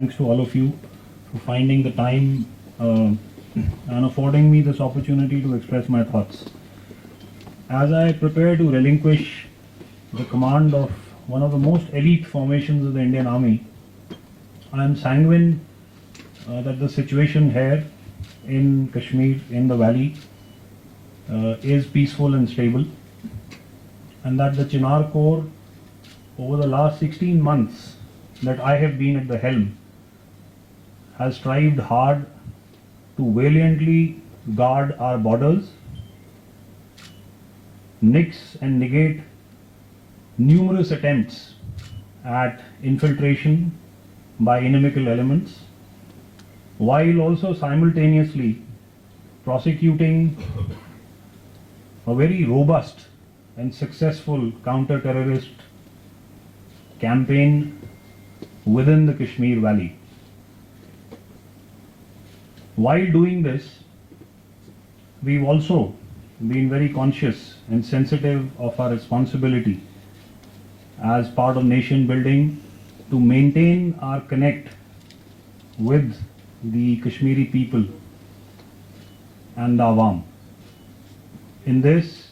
Thanks to all of you for finding the time and affording me this opportunity to express my thoughts. As I prepare to relinquish the command of one of the most elite formations of the Indian Army, I am sanguine that the situation here in Kashmir, in the valley, is peaceful and stable, and that the Chinar Corps, over the last 16 months that I have been at the helm, has strived hard to valiantly guard our borders, nix and negate numerous attempts at infiltration by inimical elements, while also simultaneously prosecuting a very robust and successful counter-terrorist campaign within the Kashmir Valley. While doing this, we've also been very conscious and sensitive of our responsibility as part of nation building to maintain our connect with the Kashmiri people and the Awam. In this,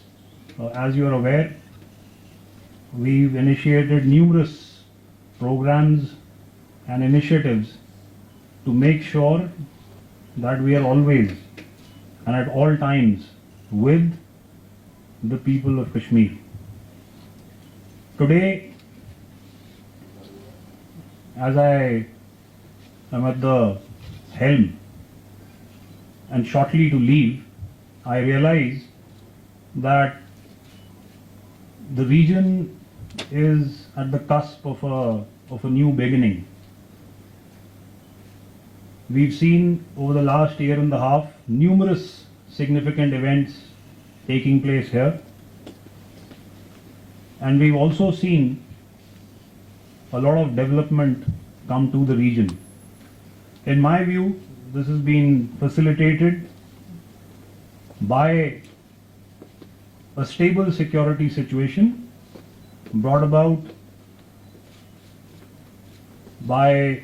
as you are aware, we've initiated numerous programs and initiatives to make sure that we are always and at all times with the people of Kashmir. Today, as I am at the helm and shortly to leave, I realize that the region is at the cusp of a new beginning. We've seen over the last year and a half numerous significant events taking place here, and we've also seen a lot of development come to the region. In my view, this has been facilitated by a stable security situation brought about by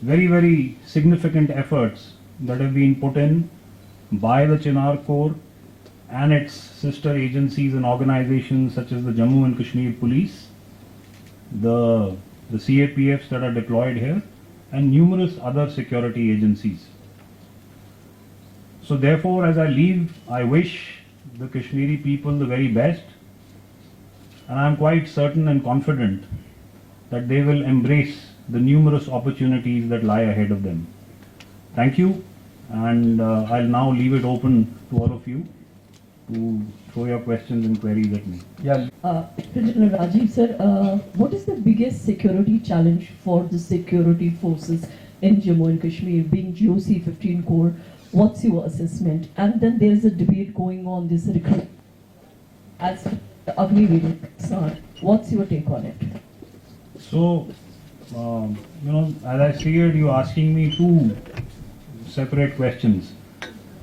very, very significant efforts that have been put in by the Chinar Corps and its sister agencies and organizations such as the Jammu and Kashmir Police, the CAPFs that are deployed here, and numerous other security agencies. So therefore, as I leave, I wish the Kashmiri people the very best, and I am quite certain and confident that they will embrace the numerous opportunities that lie ahead of them. Thank you, and I'll now leave it open to all of you to throw your questions and queries at me. Gen Rajiv sir, what is the biggest security challenge for the security forces in Jammu and Kashmir, being GOC 15 Corps? What's your assessment? And then there is a debate going on this recruit as the Agniveer Sar. What's your take on it? So, as I see it, you're asking me two separate questions.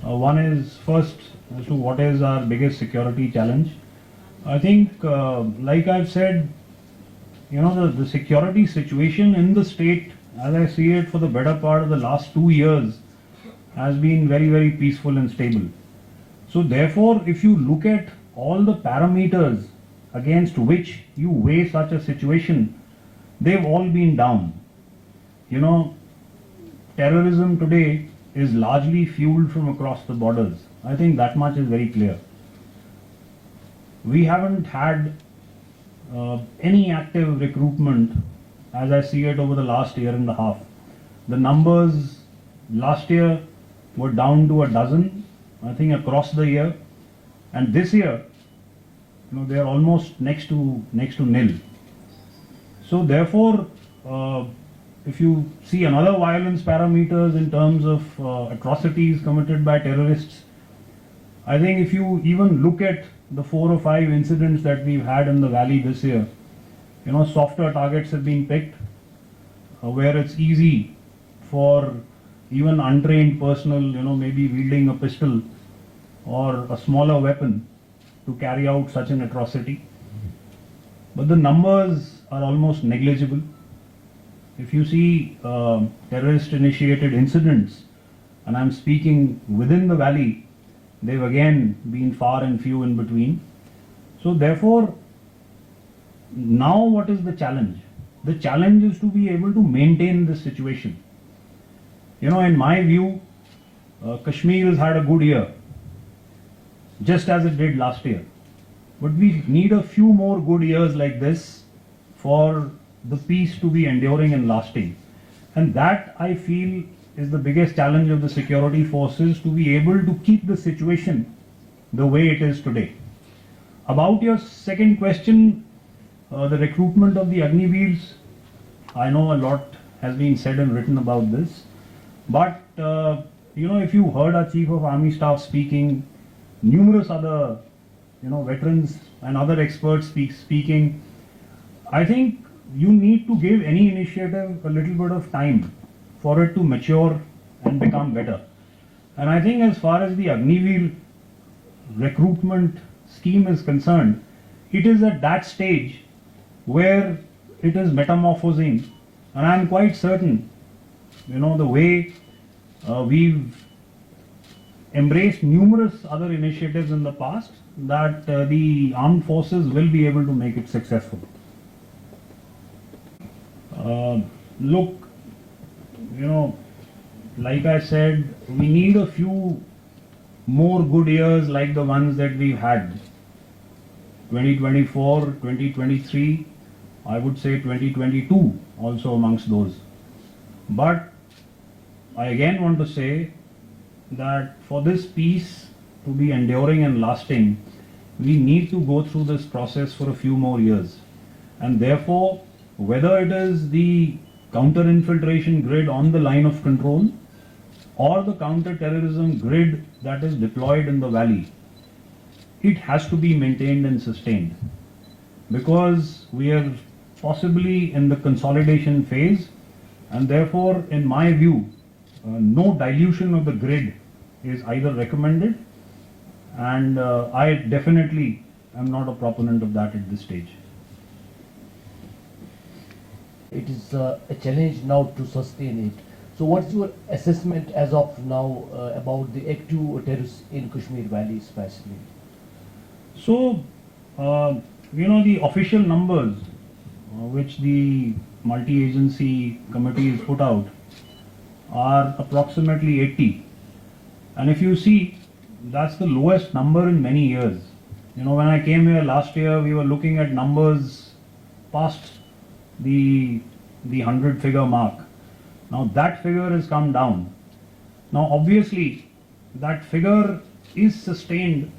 One is first as to what is our biggest security challenge. I think, like I've said, the security situation in the state, as I see it, for the better part of the last 2 years, has been very, very peaceful and stable. So therefore, if you look at all the parameters against which you weigh such a situation, they've all been down. Terrorism today is largely fueled from across the borders. I think that much is very clear. We haven't had any active recruitment, as I see it, over the last year and a half. The numbers last year were down to a dozen, I think, across the year, and this year, they are almost next to nil. So therefore, if you see another violence parameters in terms of atrocities committed by terrorists, I think if you even look at the 4 or 5 incidents that we've had in the valley this year, softer targets have been picked, where it's easy for even untrained personnel, maybe wielding a pistol or a smaller weapon to carry out such an atrocity. But the numbers are almost negligible. if you see terrorist initiated incidents, and I'm speaking within the valley, they've again been far and few in between. So therefore, now what is the challenge? The challenge is to be able to maintain this situation. You know, in my view, Kashmir has had a good year, just as it did last year. But we need a few more good years like this for the peace to be enduring and lasting. And that, I feel, is the biggest challenge of the security forces, to be able to keep the situation the way it is today. About your second question, the recruitment of the Agniveers, I know a lot has been said and written about this, but you know, if you heard our Chief of Army Staff speaking, numerous other veterans and other experts speaking, I think you need to give any initiative a little bit of time for it to mature and become better. And I think as far as the Agniveer recruitment scheme is concerned, it is at that stage where it is metamorphosing, and I am quite certain, the way we've embraced numerous other initiatives in the past, that the armed forces will be able to make it successful. Look, like I said, we need a few more good years like the ones that we've had. 2024, 2023, I would say 2022 also amongst those. But I again want to say that for this peace to be enduring and lasting, we need to go through this process for a few more years. And therefore, whether it is the counter-infiltration grid on the line of control or the counter-terrorism grid that is deployed in the valley, it has to be maintained and sustained, because we are possibly in the consolidation phase, and therefore, in my view, no dilution of the grid is either recommended, and I definitely am not a proponent of that at this stage. It is a challenge now to sustain it. So what's your assessment as of now about the active terrorists in Kashmir Valley especially? So, the official numbers which the multi-agency committee has put out are approximately 80. And if you see, that's the lowest number in many years. When I came here last year, we were looking at numbers past the 100-figure mark. Now that figure has come down. Now obviously that figure is sustained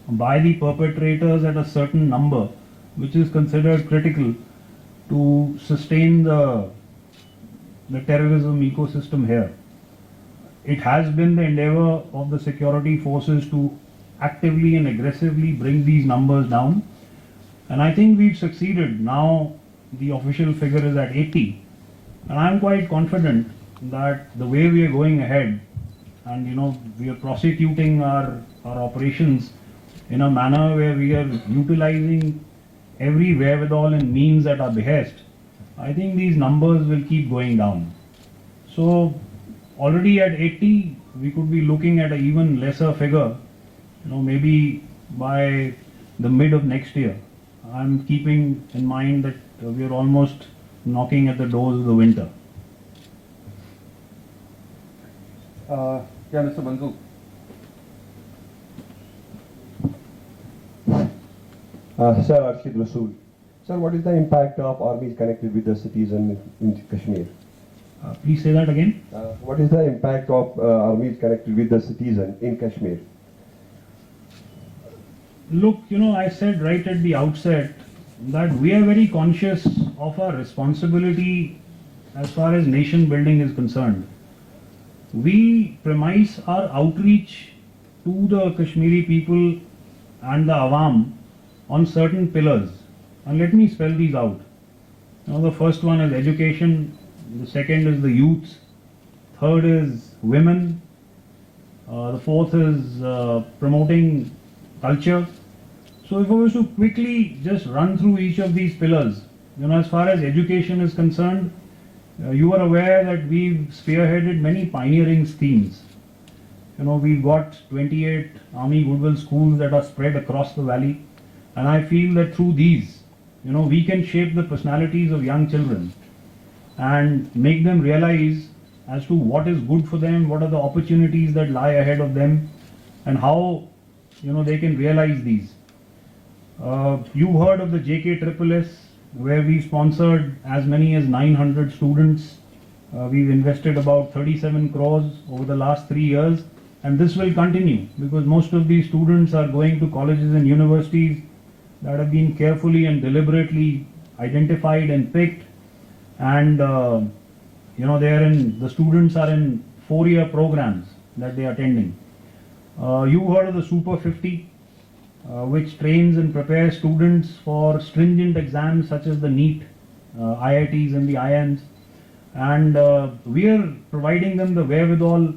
by the perpetrators at a certain number, which is considered critical to sustain the terrorism ecosystem here. It has been the endeavor of the security forces to actively and aggressively bring these numbers down, and I think we've succeeded. Now the official figure is at 80, and I'm quite confident that the way we are going ahead, and we are prosecuting our operations in a manner where we are utilizing every wherewithal and means at our behest, I think these numbers will keep going down. So already at 80, we could be looking at an even lesser figure, maybe by the mid of next year. I'm keeping in mind that we are almost knocking at the doors of the winter. Yeah, Mr. Bandhu. Sir Arshid Rasool. Sir, what is the impact of armies connected with the citizen in Kashmir? Please say that again. What is the impact of armies connected with the citizen in Kashmir? Look, I said right at the outset that we are very conscious of our responsibility as far as nation building is concerned. We premise our outreach to the Kashmiri people and the Awam on certain pillars. And let me spell these out. The first one is education, the second is the youth, third is women, the fourth is promoting culture. So if I was to quickly just run through each of these pillars, as far as education is concerned, You are aware that we've spearheaded many pioneering schemes. You know, we've got 28 Army Goodwill schools that are spread across the valley, and I feel that through these, you know, we can shape the personalities of young children and make them realize as to what is good for them, what are the opportunities that lie ahead of them, and how, you know, they can realize these. You've heard of the JK where we sponsored as many as 900 students. We've invested about 37 crores over the last 3 years, and this will continue because most of these students are going to colleges and universities that have been carefully and deliberately identified and picked, and you know, the students are in 4-year programs that they are attending. You heard of the Super 50, which trains and prepares students for stringent exams such as the NEET, IITs and the IIMs, and we are providing them the wherewithal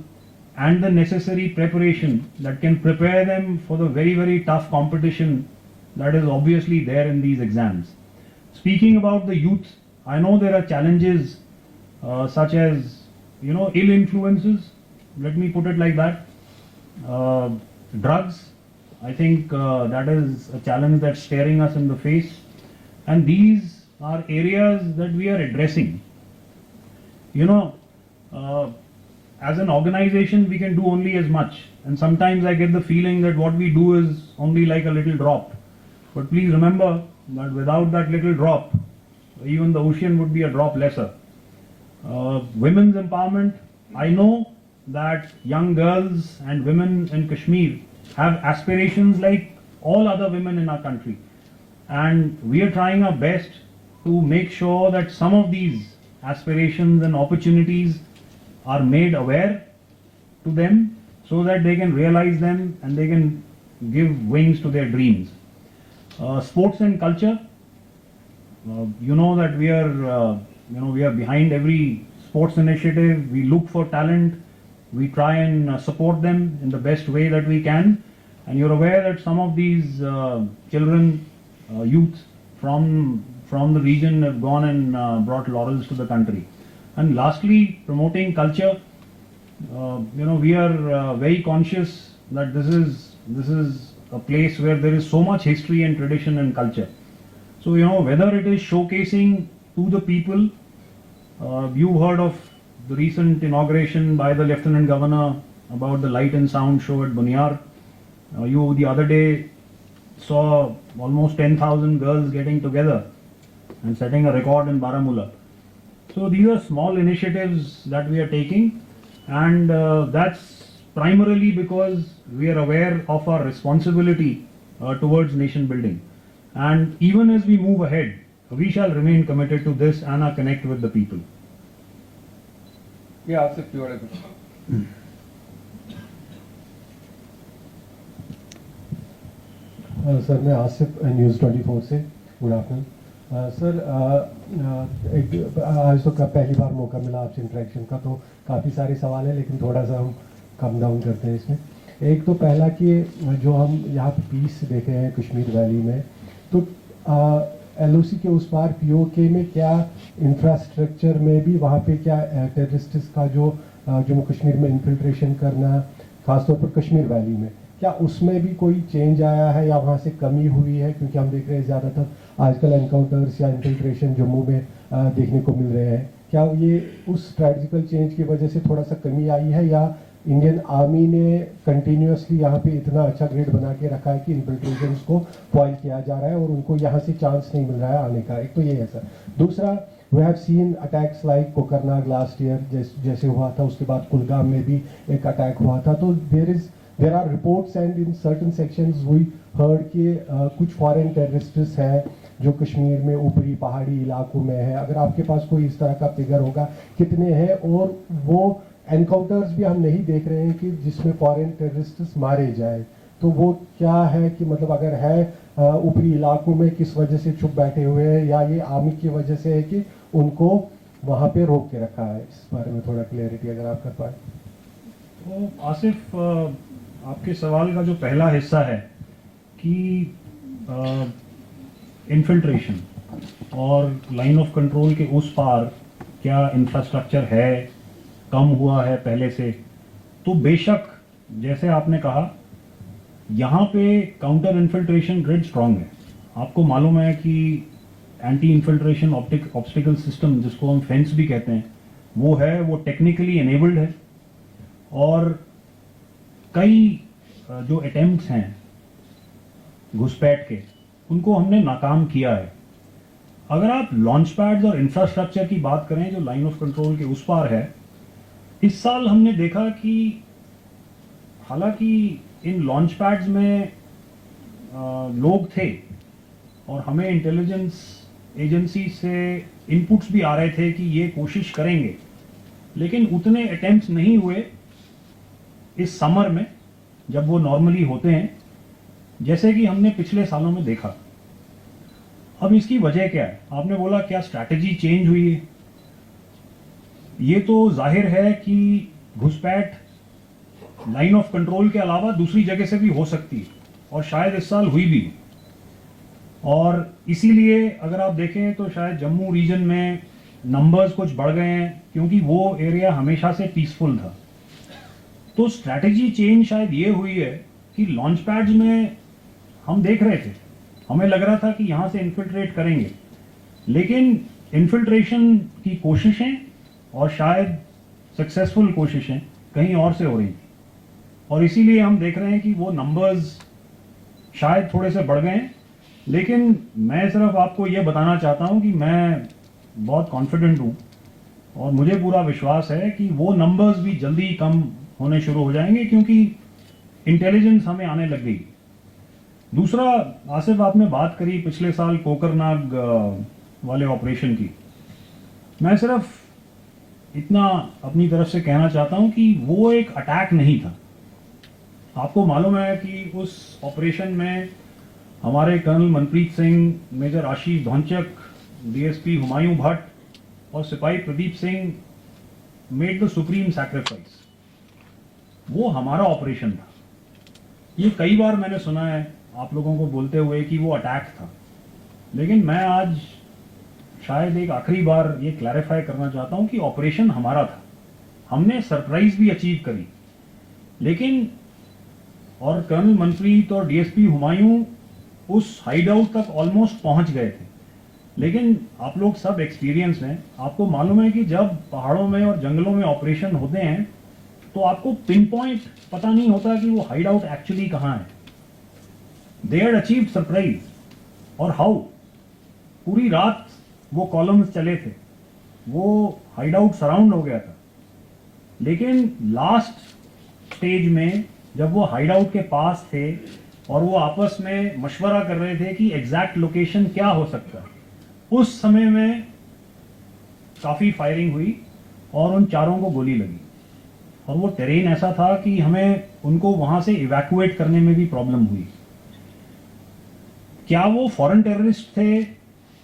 and the necessary preparation that can prepare them for the very, very tough competition that is obviously there in these exams. Speaking about the youth, I know there are challenges such as, you know, ill influences, let me put it like that, drugs. I think that is a challenge that's staring us in the face, and these are areas that we are addressing. You know, as an organization we can do only as much, and sometimes I get the feeling that what we do is only like a little drop, but please remember that without that little drop, even the ocean would be a drop lesser. Women's empowerment, I know that young girls and women in Kashmir have aspirations like all other women in our country, and we are trying our best to make sure that some of these aspirations and opportunities are made aware to them so that they can realize them and they can give wings to their dreams. Sports and culture, you know that we are behind every sports initiative. We look for talent, we try and support them in the best way that we can, and you're aware that some of these children, youth from the region have gone and brought laurels to the country. And lastly, promoting culture, you know, we are very conscious that this is a place where there is so much history and tradition and culture. So, you know, whether it is showcasing to the people, you heard of the recent inauguration by the Lieutenant Governor about the light and sound show at Bunyar. You the other day saw almost 10,000 girls getting together and setting a record in Baramulla. So these are small initiatives that we are taking, and that's primarily because we are aware of our responsibility towards nation building. And even as we move ahead, we shall remain committed to this and our connect with the people. Yeah, Asif, you had a question. Sir मैं Asif news 24 से good afternoon sir आज तो पहली बार मौका मिला आपसे interaction का, तो काफ़ी सारे सवाल हैं लेकिन थोड़ा सा हम कम डाउन करते हैं इसमें। एक तो पहला कि जो हम यहाँ पे पीस देखे हैं कश्मीर वैली में, तो LOC के उस पार POK में क्या इंफ्रास्ट्रक्चर में भी वहाँ पे क्या टेररिस्ट्स का जो जम्मू कश्मीर में इन्फिल्ट्रेशन करना, खासतौर पर कश्मीर वैली में, क्या उसमें भी कोई चेंज आया है या वहाँ से कमी हुई है? क्योंकि हम देख रहे हैं ज़्यादातर आजकल एनकाउंटर्स या इन्फिल्ट्रेशन जम्मू में देखने को मिल रहे हैं। क्या ये उस स्ट्रेटजिकल चेंज की वजह से थोड़ा सा कमी आई है, या इंडियन आर्मी ने कंटिन्यूसली यहाँ पे इतना अच्छा ग्रेड बना के रखा है कि इन्फिल्ट्रेशंस को फॉइल किया जा रहा है और उनको यहाँ से चांस नहीं मिल रहा है आने का? एक तो ये है सर। दूसरा, we have seen attacks like Kokernag last year जैसे हुआ था, उसके बाद कुलगाम में भी एक अटैक हुआ था। तो there are reports and in certain sections we heard कि कुछ फॉरेन टेररिस्ट्स हैं जो कश्मीर में ऊपरी पहाड़ी इलाकों में है। अगर आपके पास कोई इस तरह का फिगर होगा कितने हैं, और वो एनकाउंटर्स भी हम नहीं देख रहे हैं कि जिसमें फॉरेन टेररिस्ट्स मारे जाए, तो वो क्या है कि मतलब अगर है ऊपरी इलाकों में किस वजह से चुप बैठे हुए हैं, या ये आर्मी की वजह से है कि उनको वहाँ पे रोक के रखा है? इस बारे में थोड़ा क्लियरिटी अगर आप कर पाए। तो आसिफ, आपके सवाल का जो पहला हिस्सा है कि इन्फिल्ट्रेशन और लाइन ऑफ कंट्रोल के उस पार क्या इंफ्रास्ट्रक्चर है, कम हुआ है पहले से, तो बेशक जैसे आपने कहा यहाँ पे काउंटर इन्फिल्ट्रेशन ग्रिड स्ट्रांग है। आपको मालूम है कि एंटी इन्फिल्ट्रेशन ऑब्स्टिकल सिस्टम, जिसको हम फेंस भी कहते हैं, वो है, वो टेक्निकली एनेबल्ड है। और कई जो अटेम्प्ट्स हैं घुसपैठ के, उनको हमने नाकाम किया है। अगर आप लॉन्च पैड्स और इंफ्रास्ट्रक्चर की बात करें जो लाइन ऑफ कंट्रोल के उस पार है, इस साल हमने देखा कि हालांकि इन लॉन्च पैड्स में लोग थे और हमें इंटेलिजेंस एजेंसी से इनपुट्स भी आ रहे थे कि ये कोशिश करेंगे, लेकिन उतने अटेम्प्ट्स नहीं हुए इस समर में जब वो नॉर्मली होते हैं, जैसे कि हमने पिछले सालों में देखा। अब इसकी वजह क्या है? आपने बोला क्या स्ट्रैटेजी चेंज हुई है? ये तो जाहिर है कि घुसपैठ लाइन ऑफ कंट्रोल के अलावा दूसरी जगह से भी हो सकती है और शायद इस साल हुई भी। और इसीलिए अगर आप देखें तो शायद जम्मू रीजन में नंबर्स कुछ बढ़ गए हैं, क्योंकि वो एरिया हमेशा से पीसफुल था। तो स्ट्रैटेजी चेंज शायद ये हुई है कि लॉन्च पैड्स में हम देख रहे थे, हमें लग रहा था कि यहां से इन्फिल्ट्रेट करेंगे, लेकिन इन्फिल्ट्रेशन की कोशिशें और शायद सक्सेसफुल कोशिशें कहीं और से हो रही थी। और इसीलिए हम देख रहे हैं कि वो नंबर्स शायद थोड़े से बढ़ गए हैं। लेकिन मैं सिर्फ आपको ये बताना चाहता हूं कि मैं बहुत कॉन्फिडेंट हूं और मुझे पूरा विश्वास है कि वो नंबर्स भी जल्दी कम होने शुरू हो जाएंगे, क्योंकि इंटेलिजेंस हमें आने लग गई। दूसरा, आसिफ आपने बात करी पिछले साल कोकरनाग वाले ऑपरेशन की। मैं सिर्फ इतना अपनी तरफ से कहना चाहता हूं कि वो एक अटैक नहीं था। आपको मालूम है कि उस ऑपरेशन में हमारे कर्नल मनप्रीत सिंह, मेजर आशीष धौंचक, डीएसपी हुमायूं भट्ट और सिपाही Pradeep Singh made the supreme sacrifice. वो हमारा ऑपरेशन था। ये कई बार मैंने सुना है आप लोगों को बोलते हुए कि वो अटैक था, लेकिन मैं आज शायद एक आखिरी बार ये क्लैरिफाई करना चाहता हूं कि ऑपरेशन हमारा था। हमने सरप्राइज भी अचीव करी, लेकिन और कर्नल मनप्रीत और डीएसपी हुमायूं उस हाइडआउट तक ऑलमोस्ट पहुंच गए थे। लेकिन आप लोग सब एक्सपीरियंस हैं, आपको मालूम है कि जब पहाड़ों में और जंगलों में ऑपरेशन होते हैं तो आपको पिन पॉइंट पता नहीं होता कि वो हाइडआउट एक्चुअली कहाँ है। They had achieved surprise. और हाउ? पूरी रात वो कॉलम्स चले थे, वो हाइडआउट सराउंड हो गया था, लेकिन लास्ट स्टेज में जब वो हाइडआउट के पास थे और वो आपस में मशवरा कर रहे थे कि एग्जैक्ट लोकेशन क्या हो सकता है, उस समय में काफी फायरिंग हुई और उन चारों को गोली लगी। और वो टेरेन ऐसा था कि हमें उनको वहां से इवैक्यूएट करने में भी प्रॉब्लम हुई। क्या वो फॉरेन टेररिस्ट थे?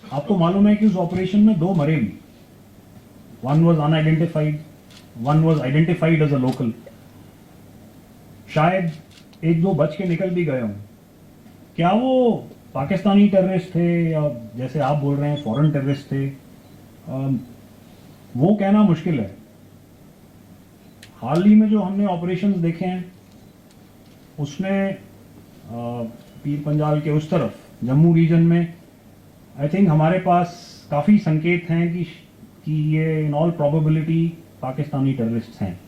आपको मालूम है कि उस ऑपरेशन में 2 मरे भी। One was unidentified, one was identified as a local. शायद 1-2 बच के निकल भी गए हों। क्या वो पाकिस्तानी टेररिस्ट थे या जैसे आप बोल रहे हैं फॉरेन टेररिस्ट थे? वो कहना मुश्किल है। हाल ही में जो हमने ऑपरेशंस देखे हैं उसमें पीर पंजाल के उस तरफ जम्मू रीजन में आई थिंक हमारे पास काफ़ी संकेत हैं कि ये in all probability Pakistani terrorist हैं।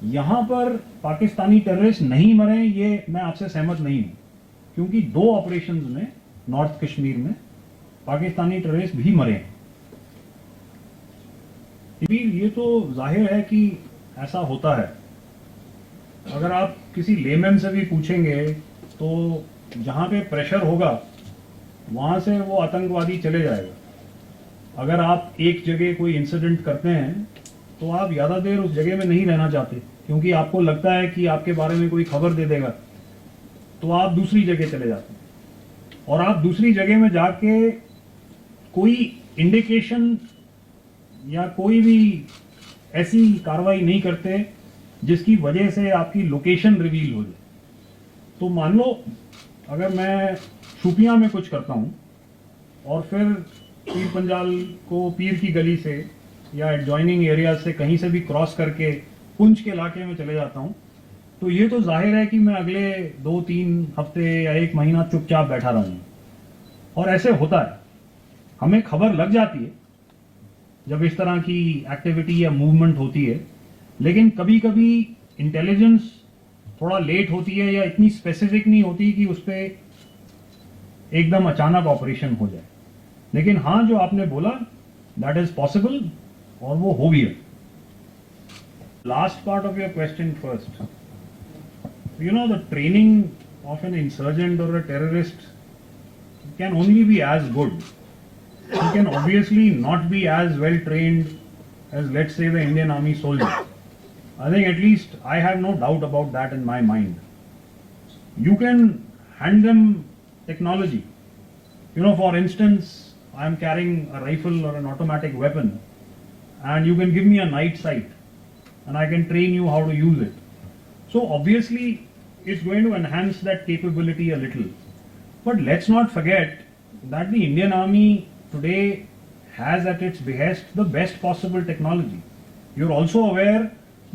यहाँ पर पाकिस्तानी टेररिस्ट नहीं मरे, ये मैं आपसे सहमत नहीं हूँ, क्योंकि 2 ऑपरेशंस में नॉर्थ कश्मीर में पाकिस्तानी टेररिस्ट भी मरे हैं। ये तो जाहिर है कि ऐसा होता है। अगर आप किसी लेमैन से भी पूछेंगे तो जहाँ पे प्रेशर होगा वहाँ से वो आतंकवादी चले जाएगा। अगर आप एक जगह कोई इंसिडेंट करते हैं तो आप ज़्यादा देर उस जगह में नहीं रहना चाहते, क्योंकि आपको लगता है कि आपके बारे में कोई खबर दे देगा, तो आप दूसरी जगह चले जाते हैं। और आप दूसरी जगह में जाके कोई इंडिकेशन या कोई भी ऐसी कार्रवाई नहीं करते जिसकी वजह से आपकी लोकेशन रिवील हो जाए। तो मान लो अगर मैं शोपियां में कुछ करता हूं और फिर पीर पंजाल को पीर की गली से या एडजॉइनिंग एरिया से कहीं से भी क्रॉस करके पुंछ के इलाके में चले जाता हूँ, तो ये तो जाहिर है कि मैं अगले 2-3 हफ्ते या 1 महीना चुपचाप बैठा रहूँगा। और ऐसे होता है, हमें खबर लग जाती है जब इस तरह की एक्टिविटी या मूवमेंट होती है, लेकिन कभी कभी इंटेलिजेंस थोड़ा लेट होती है या इतनी स्पेसिफिक नहीं होती कि उस पर एकदम अचानक ऑपरेशन हो जाए। लेकिन हाँ, जो आपने बोला दैट इज पॉसिबल, और वो हो भी है। Last part of your question first, you know, the training of an insurgent or a terrorist can only be as good. He can obviously not be as well trained as, let's say, the Indian Army soldier. I think at least I have no doubt about that in my mind. You can hand them technology. You know, for instance, I am carrying a rifle or an automatic weapon, and you can give me a night sight, and I can train you how to use it. So obviously, it's going to enhance that capability a little. But let's not forget that the Indian Army today has at its behest the best possible technology. You're also aware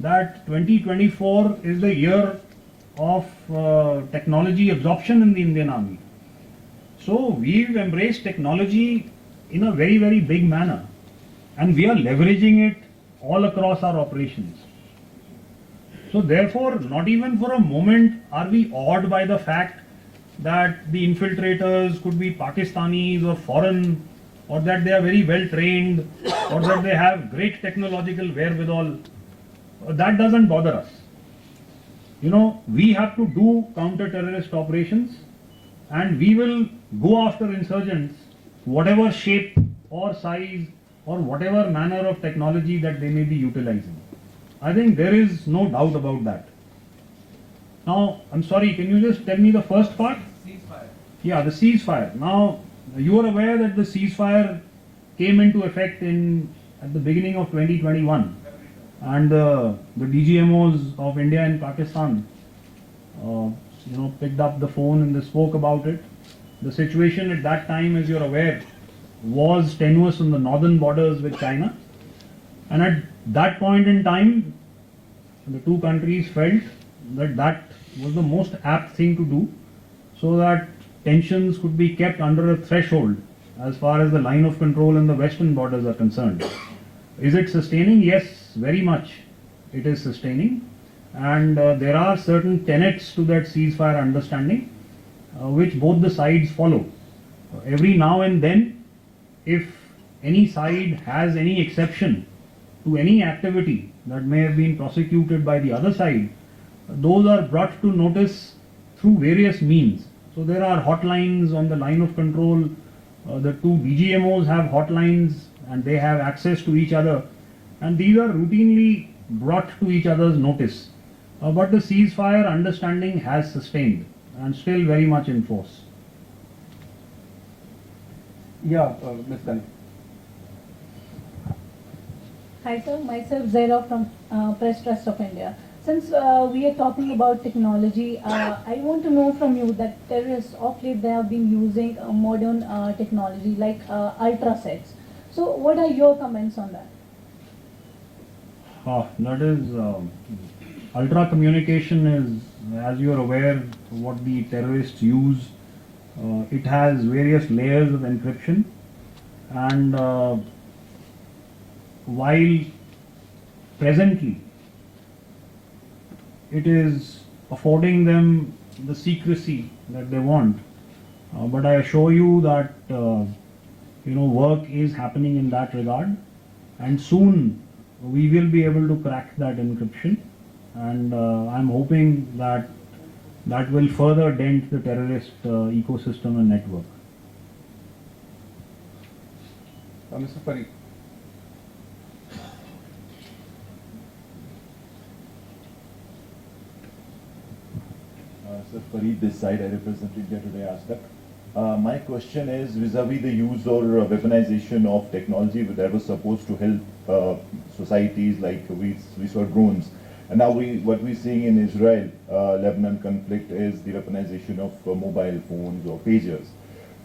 that 2024 is the year of technology absorption in the Indian Army. So we've embraced technology in a very, very big manner, and we are leveraging it all across our operations. So therefore, not even for a moment are we awed by the fact that the infiltrators could be Pakistanis or foreign, or that they are very well trained, or that they have great technological wherewithal. That doesn't bother us. You know, we have to do counter-terrorist operations, and we will go after insurgents, whatever shape or size or whatever manner of technology that they may be utilizing. I think there is no doubt about that. Now, I'm sorry, can you just tell me the first part? Ceasefire. Yeah, the ceasefire. Now, you are aware that the ceasefire came into effect at the beginning of 2021, and the DGMOs of India and Pakistan, picked up the phone and they spoke about it. The situation at that time, as you're aware, was tenuous on the northern borders with China, and at that point in time, the two countries felt that that was the most apt thing to do, so that tensions could be kept under a threshold as far as the line of control and the western borders are concerned. Is it sustaining? Yes, very much it is sustaining, and there are certain tenets to that ceasefire understanding which both the sides follow. Every now and then, if any side has any exception to any activity that may have been prosecuted by the other side, those are brought to notice through various means. So there are hotlines on the line of control. The two DGMOs have hotlines and they have access to each other, and these are routinely brought to each other's notice. But the ceasefire understanding has sustained and still very much in force. Yeah, Ms. Kani. Hi sir, myself Zaira from Press Trust of India. Since we are talking about technology, I want to know from you that terrorists of late they have been using modern technology like ultrasets. So what are your comments on that? That is, ultra communication is, as you are aware, what the terrorists use. It has various layers of encryption, and while presently it is affording them the secrecy that they want, but I assure you that work is happening in that regard, and soon we will be able to crack that encryption, and I'm hoping that that will further dent the terrorist ecosystem and network. Mr. Farid. Sir Farid this side, I represent India Today Ask. My question is vis-a-vis the use or weaponization of technology that was supposed to help societies, like we saw drones. And now what we're seeing in Israel, Lebanon conflict is the weaponization of mobile phones or pagers.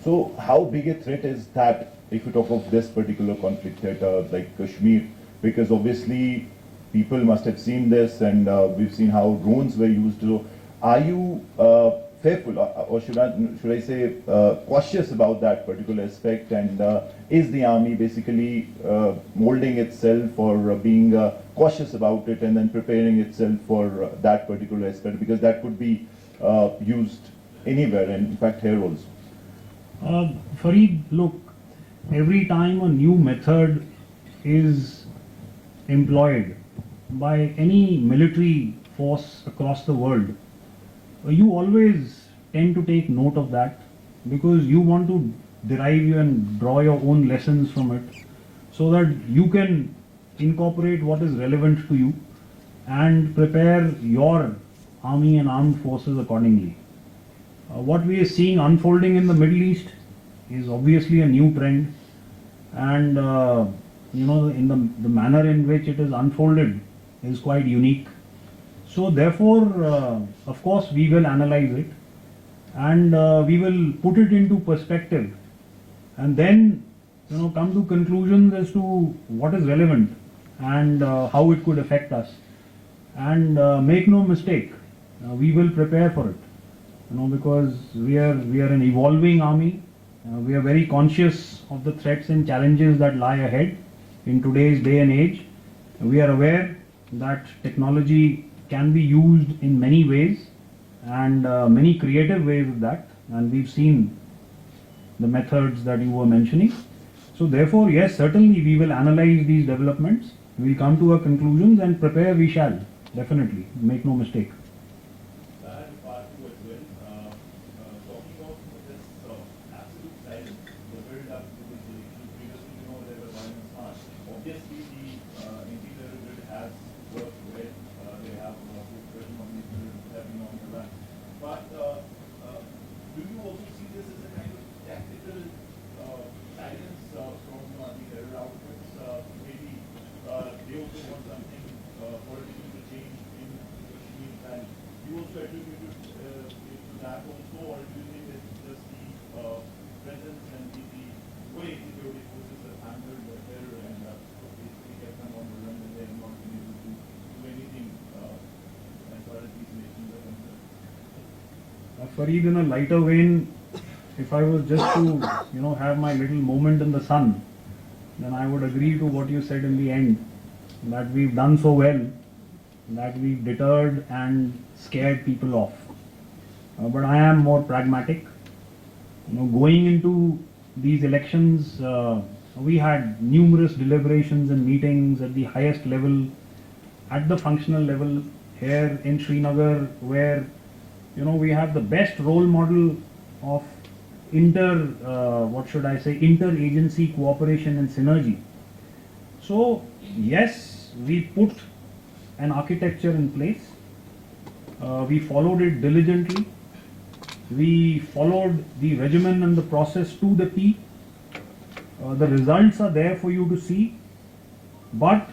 So how big a threat is that if you talk of this particular conflict theater like Kashmir, because obviously people must have seen this, and we've seen how drones were used. So are you fearful, or should I say cautious about that particular aspect? And is the army basically molding itself or being cautious about it and then preparing itself for that particular aspect? Because that could be used anywhere, and in fact here also. Fareed, look, every time a new method is employed by any military force across the world, you always tend to take note of that, because you want to derive and draw your own lessons from it, so that you can incorporate what is relevant to you and prepare your army and armed forces accordingly. What we are seeing unfolding in the Middle East is obviously a new trend, and in the manner in which it is unfolded is quite unique. So therefore, of course, we will analyze it, and we will put it into perspective, and then come to conclusions as to what is relevant and how it could affect us. And make no mistake, we will prepare for it, because we are an evolving army. We are very conscious of the threats and challenges that lie ahead in today's day and age. We are aware that technology can be used in many ways, and many creative ways of that, and we've seen the methods that you were mentioning. So therefore, yes, certainly we will analyze these developments, we will come to our conclusions, and prepare we shall, definitely, make no mistake. I have a part two as well. Talking of this absolute silence, the build up to this election, previously there were violence march. Obviously, the anti-terror grid has worked well. They have question of these drills have been on the run. But do you also see this as a kind of tactical silence from the terror outfits? Maybe they also want something political to change in Kashmir, and you also attribute it to that also, or do you think it's just the presence and the way security forces have handled the terror and basically kept them on the run, and they have not been able to do anything as far as these nations are concerned? Fareed, in a lighter vein, if I was just to have my little moment in the sun, then I would agree to what you said in the end, that we've done so well, that we've deterred and scared people off. But I am more pragmatic. Going into these elections, we had numerous deliberations and meetings at the highest level, at the functional level here in Srinagar, where we have the best role model of interagency cooperation and synergy. So yes, we put an architecture in place. We followed it diligently. We followed the regimen and the process to the T. The results are there for you to see. But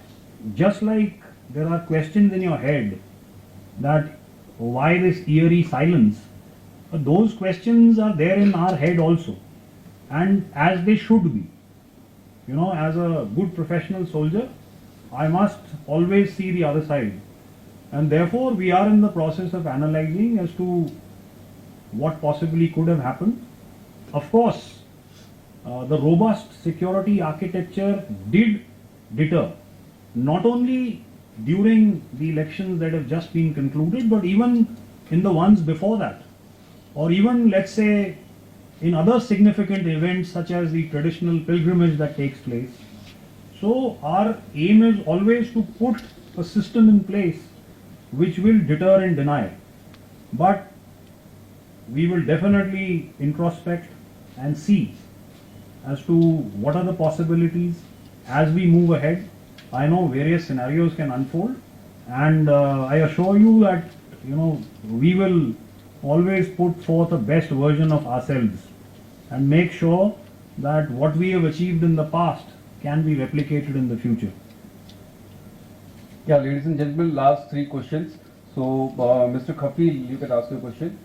just like there are questions in your head that why this eerie silence, those questions are there in our head also, and as they should be. As a good professional soldier, I must always see the other side, and therefore we are in the process of analyzing as to what possibly could have happened. Of course, the robust security architecture did deter, not only during the elections that have just been concluded, but even in the ones before that, or even, let's say, in other significant events such as the traditional pilgrimage that takes place. So our aim is always to put a system in place which will deter and deny. But we will definitely introspect and see as to what are the possibilities as we move ahead. I know various scenarios can unfold, and I assure you that we will always put forth the best version of ourselves and make sure that what we have achieved in the past can be replicated in the future. Yeah, ladies and gentlemen, last three questions. So, Mr. Khafil, you can ask your question.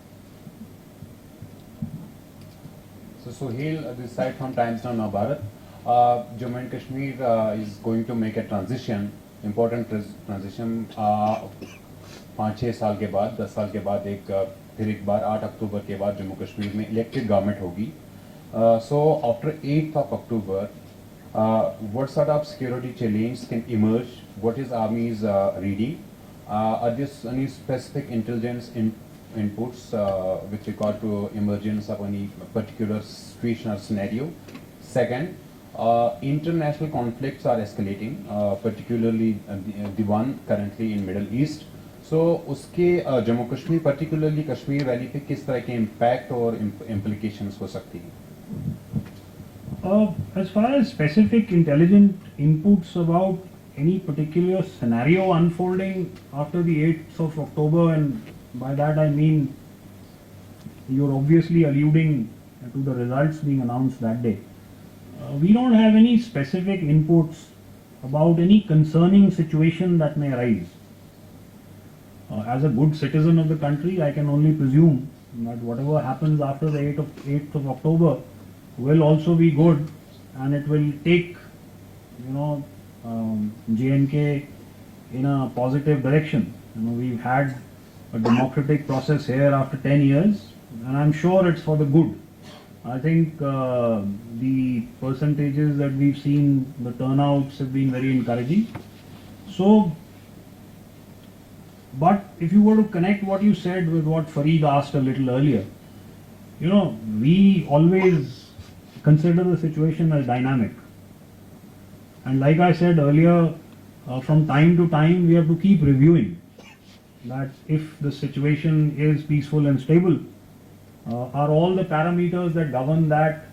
So Sohail, this side from Times Now Bharat. Jammu and Kashmir is going to make a transition, important transition 5-6 साल के बाद 10 साल के बाद फिर एक बार 8 अक्टूबर के बाद जम्मू कश्मीर में इलेक्टेड गवर्नमेंट होगी. So after 8th of October, what sort of security challenge can emerge? What is Army's reading? Are there any specific intelligence inputs with regard to emergence of any particular situation or scenario? Second, international conflicts are escalating, particularly the one currently in Middle East. So उसके Jammu Kashmir particularly Kashmir valley पे किस तरह के impact और implications हो सकती हैं? As far as specific intelligent inputs about any particular scenario unfolding after the 8th of October, and by that I mean you're obviously alluding to the results being announced that day. We don't have any specific inputs about any concerning situation that may arise. As a good citizen of the country, I can only presume that whatever happens after the 8th of October will also be good, and it will take, J&K in a positive direction. We've had a democratic process here after 10 years, and I'm sure it's for the good. I think the percentages that we've seen, the turnouts have been very encouraging. So, but if you were to connect what you said with what Fareed asked a little earlier, we always consider the situation as dynamic. And like I said earlier, from time to time we have to keep reviewing that if the situation is peaceful and stable, are all the parameters that govern that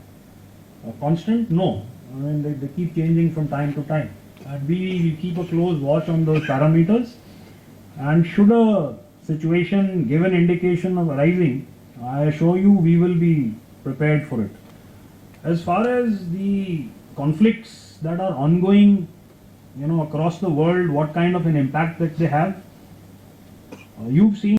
constant? No. I mean, they keep changing from time to time. And we keep a close watch on those parameters. And should a situation give an indication of arising, I assure you we will be prepared for it. As far as the conflicts that are ongoing, across the world, what kind of an impact that they have, you've seen